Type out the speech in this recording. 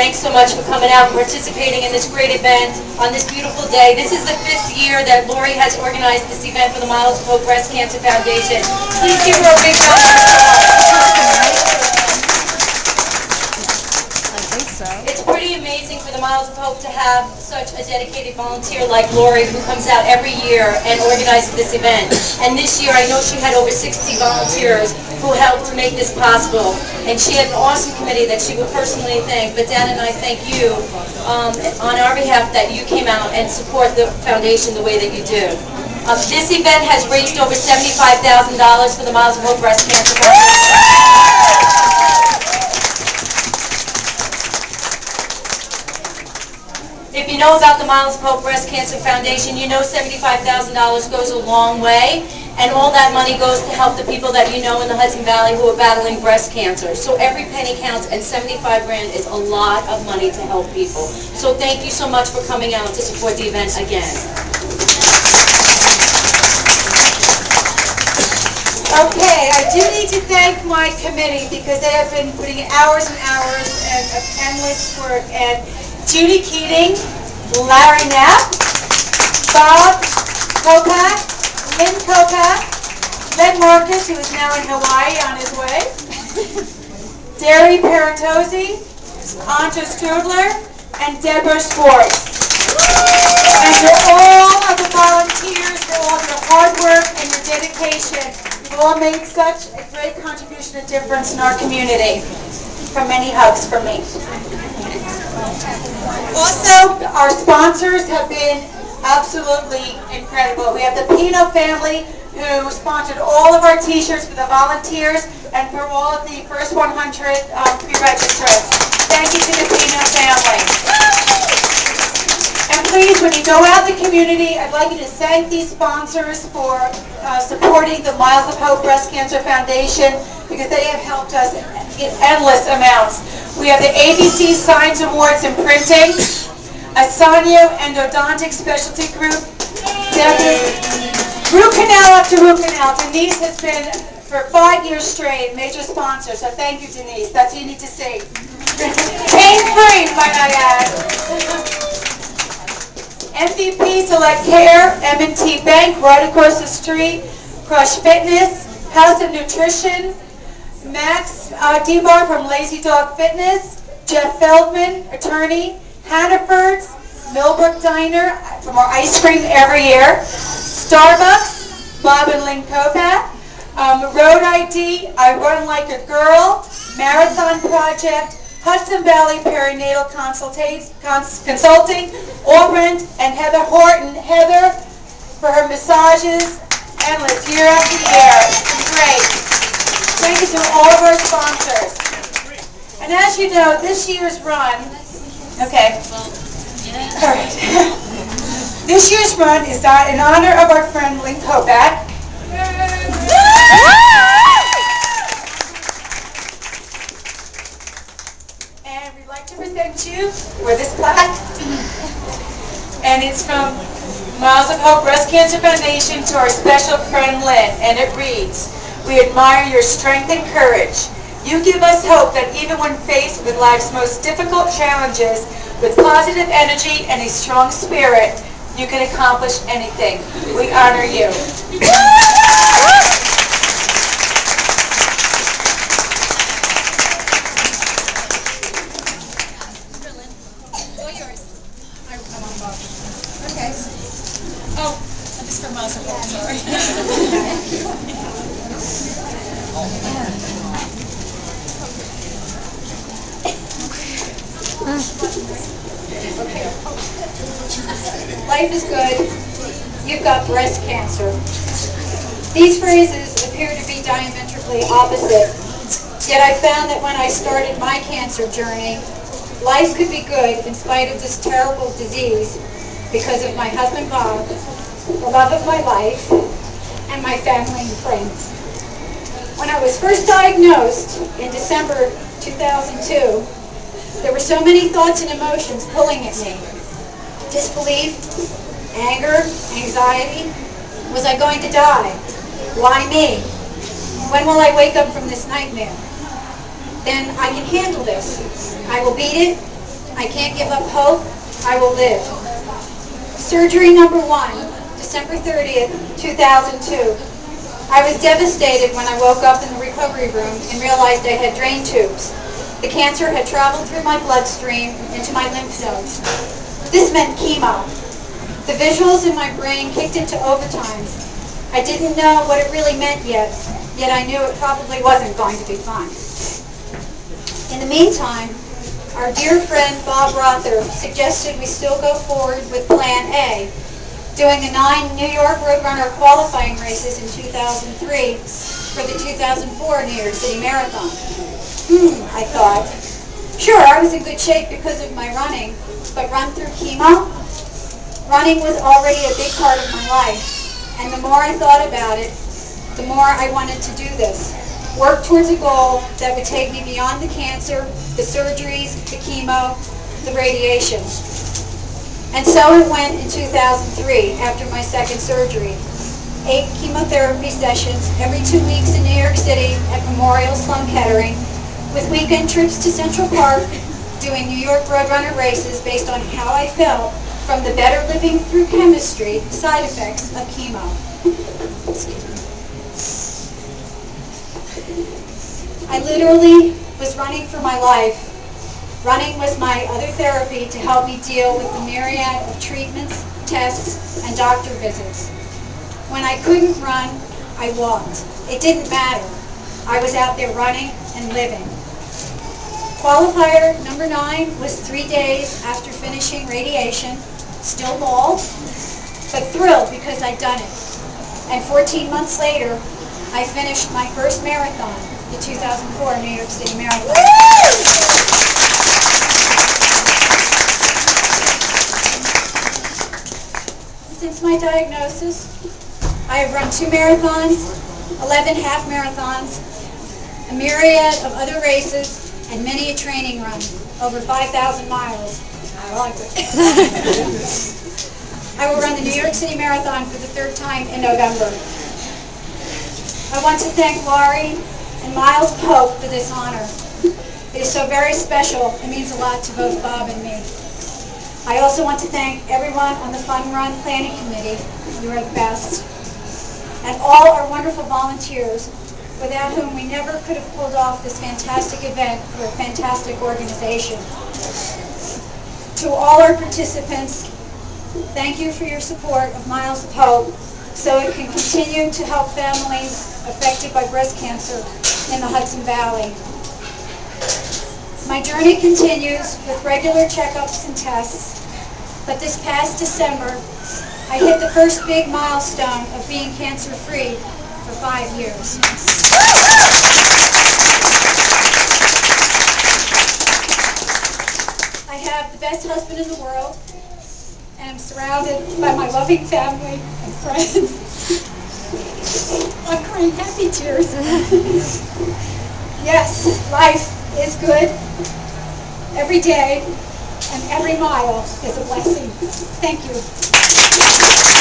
Thanks so much for coming out and participating in this great event on this beautiful day. This is the 5th year that Lori has organized this event for the Miles of Hope Breast Cancer Foundation. Please give her a big round of applause. It's pretty amazing for the Miles of Hope to have such a dedicated volunteer like Lori, who comes out every year and organizes this event. And this year, I know she had over 60 volunteers who helped to make this possible. And she had an awesome committee that she would personally thank. But Dan and I thank you on our behalf that you came out and support the foundation the way that you do. This event has raised over $75,000 for the Miles of Hope Breast Cancer Foundation. If you know about the Miles of Hope Breast Cancer Foundation, you know $75,000 goes a long way, and all that money goes to help the people that you know in the Hudson Valley who are battling breast cancer. So every penny counts, and $75 grand is a lot of money to help people. So thank you so much for coming out to support the event again. Okay, I do need to thank my committee because they have been putting hours and hours of endless work. And Judy Keating, Larry Knapp, Bob Kopak, Lynne Kopak, Len Marcus, who is now in Hawaii on his way, Derry Paratozzi, Anta Strudler, and Deborah Schwartz. And to all of the volunteers for all your hard work and your dedication. You've all made such a great contribution and difference in our community. For many hugs from me. Also, our sponsors have been absolutely incredible. We have the Pino family who sponsored all of our t-shirts for the volunteers and for all of the first 100 pre-registrants. Thank you to the Pino family. And please, when you go out in the community, I'd like you to thank these sponsors for supporting the Miles of Hope Breast Cancer Foundation because they have helped us in endless amounts. We have the ABC Signs Awards in Printing, Asanio Endodontic Specialty Group, Root Canal after Root Canal. Denise has been, for 5 years straight, major sponsor, so thank you, Denise. That's what you need to see. Pain-free, might I add. MVP Select Care, M&T Bank, right across the street, Crush Fitness, House of Nutrition, Max Debar from Lazy Dog Fitness, Jeff Feldman, attorney, Hannaford's, Millbrook Diner from our ice cream every year, Starbucks, Bob and Lynne Kopak, Road ID, I Run Like a Girl, Marathon Project, Hudson Valley Perinatal Consulting, Orrent, and Heather Horton. Heather, for her massages, endless, year after year. It's great. Thank you to all of our sponsors. And as you know, this year's run, okay, all right. This year's run is in honor of our friend Lynne Kopak. And we'd like to present you with this plaque. And it's from Miles of Hope Breast Cancer Foundation to our special friend Lynne. And it reads, "We admire your strength and courage. You give us hope that even when faced with life's most difficult challenges, with positive energy and a strong spirit, you can accomplish anything. We honor you." Okay. Oh, this is for Miles of Hope, sorry. Life is good. You've got breast cancer. These phrases appear to be diametrically opposite. Yet I found that when I started my cancer journey, life could be good in spite of this terrible disease because of my husband Bob, the love of my life, and my family and friends. When I was first diagnosed in December 2002, there were so many thoughts and emotions pulling at me. Disbelief, anger, anxiety. Was I going to die? Why me? When will I wake up from this nightmare? Then I can handle this. I will beat it. I can't give up hope. I will live. Surgery number 1, December 30th, 2002. I was devastated when I woke up in the recovery room and realized I had drain tubes. The cancer had traveled through my bloodstream into my lymph nodes. This meant chemo. The visuals in my brain kicked into overtime. I didn't know what it really meant yet I knew it probably wasn't going to be fun. In the meantime, our dear friend Bob Rother suggested we still go forward with Plan A, doing the 9 New York Roadrunner qualifying races in 2003 for the 2004 New York City Marathon. I thought. Sure, I was in good shape because of my running, but run through chemo? Running was already a big part of my life, and the more I thought about it, the more I wanted to do this. Work towards a goal that would take me beyond the cancer, the surgeries, the chemo, the radiation. And so it went in 2003 after my second surgery. 8 chemotherapy sessions every 2 weeks in New York City at Memorial Sloan Kettering, with weekend trips to Central Park, doing New York Roadrunner races based on how I felt from the better living through chemistry side effects of chemo. I literally was running for my life. Running was my other therapy to help me deal with the myriad of treatments, tests, and doctor visits. When I couldn't run, I walked. It didn't matter. I was out there running and living. Qualifier number 9 was 3 days after finishing radiation, still bald, but thrilled because I'd done it. And 14 months later, I finished my first marathon, the 2004 New York City Marathon. Since my diagnosis, I have run 2 marathons, 11 half marathons, a myriad of other races, and many a training run, over 5,000 miles. I like it. I will run the New York City Marathon for the 3rd time in November. I want to thank Laurie and Miles Pope for this honor. It is so very special. It means a lot to both Bob and me. I also want to thank everyone on the Fun Run Planning Committee. You are the best. And all our wonderful volunteers, without whom we never could have pulled off this fantastic event for a fantastic organization. To all our participants, thank you for your support of Miles Pope so it can continue to help families affected by breast cancer in the Hudson Valley. My journey continues with regular checkups and tests, but this past December, I hit the first big milestone of being cancer-free for 5 years. I have the best husband in the world, and I'm surrounded by my loving family and friends. I'm crying happy tears. Yes, life is good every day, and every mile is a blessing. Thank you.